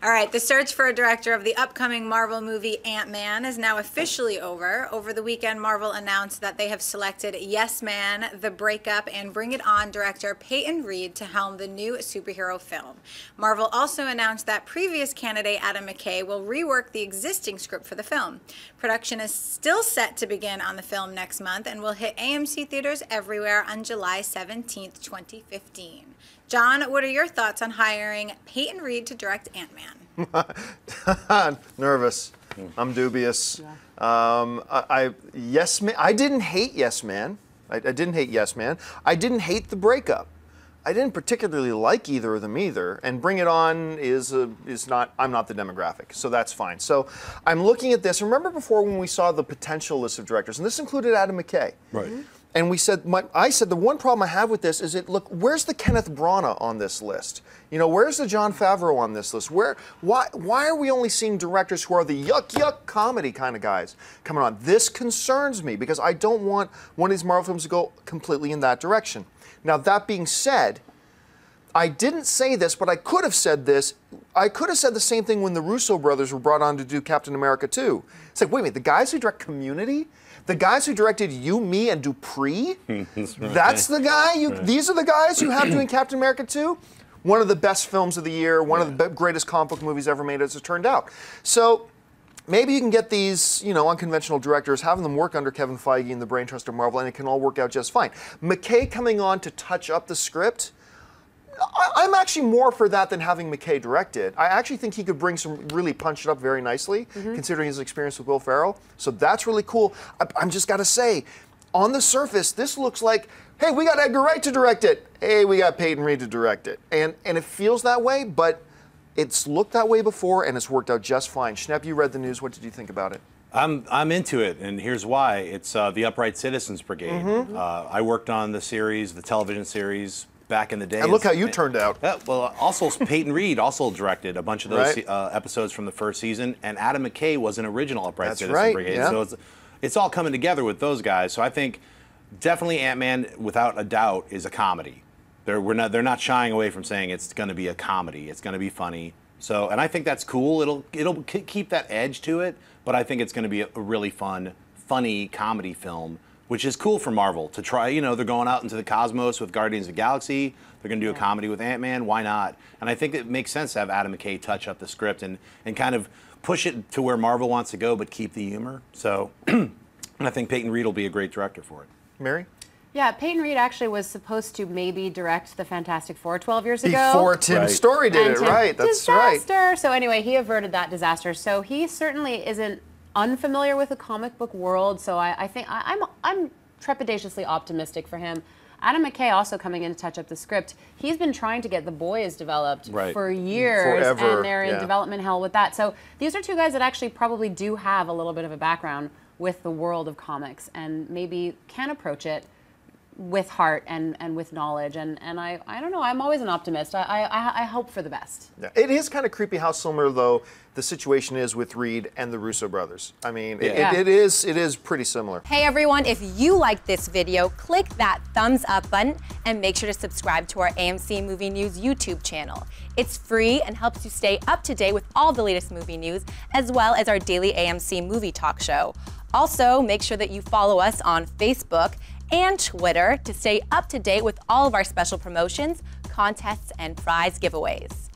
All right, the search for a director of the upcoming Marvel movie Ant-Man is now officially over. Over the weekend, Marvel announced that they have selected Yes Man, The Breakup, and Bring It On director Peyton Reed to helm the new superhero film. Marvel also announced that previous candidate Adam McKay will rework the existing script for the film. Production is still set to begin on the film next month and will hit AMC theaters everywhere on July 17th, 2015. John, what are your thoughts on hiring Peyton Reed to direct Ant-Man? Nervous. I'm dubious. Yeah. Yes Man. I didn't hate Yes Man. I didn't hate Yes Man. I didn't hate The Breakup. I didn't particularly like either of them either. And Bring It On is not. I'm not the demographic, so that's fine. So I'm looking at this. Remember before when we saw the potential list of directors, and this included Adam McKay. Right. Mm-hmm. And we said, I said the one problem I have with this is look, where's the Kenneth Branagh on this list? You know, where's the Jon Favreau on this list? Why are we only seeing directors who are the yuck comedy kind of guys coming on? This concerns me because I don't want one of these Marvel films to go completely in that direction. Now, that being said, I didn't say this, but I could have said this. I could have said the same thing when the Russo brothers were brought on to do Captain America 2. It's like, wait a minute, the guys who direct Community? The guys who directed You, Me, and Dupree? That's the guy? These are the guys you have doing Captain America 2? One of the best films of the year, one of the greatest comic book movies ever made, as it turned out. So maybe you can get these, you know, unconventional directors, having them work under Kevin Feige and the brain trust of Marvel, and it can all work out just fine. McKay coming on to touch up the script, I'm actually more for that than having McKay direct it. I actually think he could really punch it up very nicely, considering his experience with Will Ferrell. So that's really cool. I'm just got to say, on the surface, this looks like, hey, we got Edgar Wright to direct it. Hey, we got Peyton Reed to direct it. And it feels that way, but it's looked that way before, and it's worked out just fine. Schnepp, you read the news. What did you think about it? I'm into it, and here's why. It's the Upright Citizens Brigade. I worked on the series, the television series, back in the day. And look how you turned out. Well, also Peyton Reed also directed a bunch of those episodes from the first season, and Adam McKay was an original Upright Citizens Brigade. Yeah. So it's all coming together with those guys. So I think definitely Ant-Man, without a doubt, is a comedy. They're not shying away from saying it's going to be a comedy. It's going to be funny. So, and I think that's cool. It'll keep that edge to it, but I think it's going to be a really funny comedy film, which is cool for Marvel to try. You know, they're going out into the cosmos with Guardians of the Galaxy. They're going to do a comedy with Ant-Man. Why not? And I think it makes sense to have Adam McKay touch up the script and kind of push it to where Marvel wants to go, but keep the humor. So, and I think Peyton Reed will be a great director for it. Mary? Yeah, Peyton Reed actually was supposed to maybe direct the Fantastic Four 12 years ago. Before Tim Story did it, right? That's disaster. right. So anyway, he averted that disaster. So he certainly isn't unfamiliar with the comic book world. So I think I'm trepidatiously optimistic for him. Adam McKay also coming in to touch up the script. He's been trying to get The Boys developed for years, forever. And they're in development hell with that. So these are two guys that actually probably do have a little bit of a background with the world of comics and maybe can approach it with heart and with knowledge. And I don't know, I'm always an optimist. I hope for the best. Yeah. It is kind of creepy how similar, though, the situation is with Reed and the Russo brothers. I mean, it is pretty similar. Hey everyone, if you liked this video, click that thumbs up button and make sure to subscribe to our AMC Movie News YouTube channel. It's free and helps you stay up to date with all the latest movie news, as well as our daily AMC movie talk show. Also, make sure that you follow us on Facebook and Twitter to stay up to date with all of our special promotions, contests, and prize giveaways.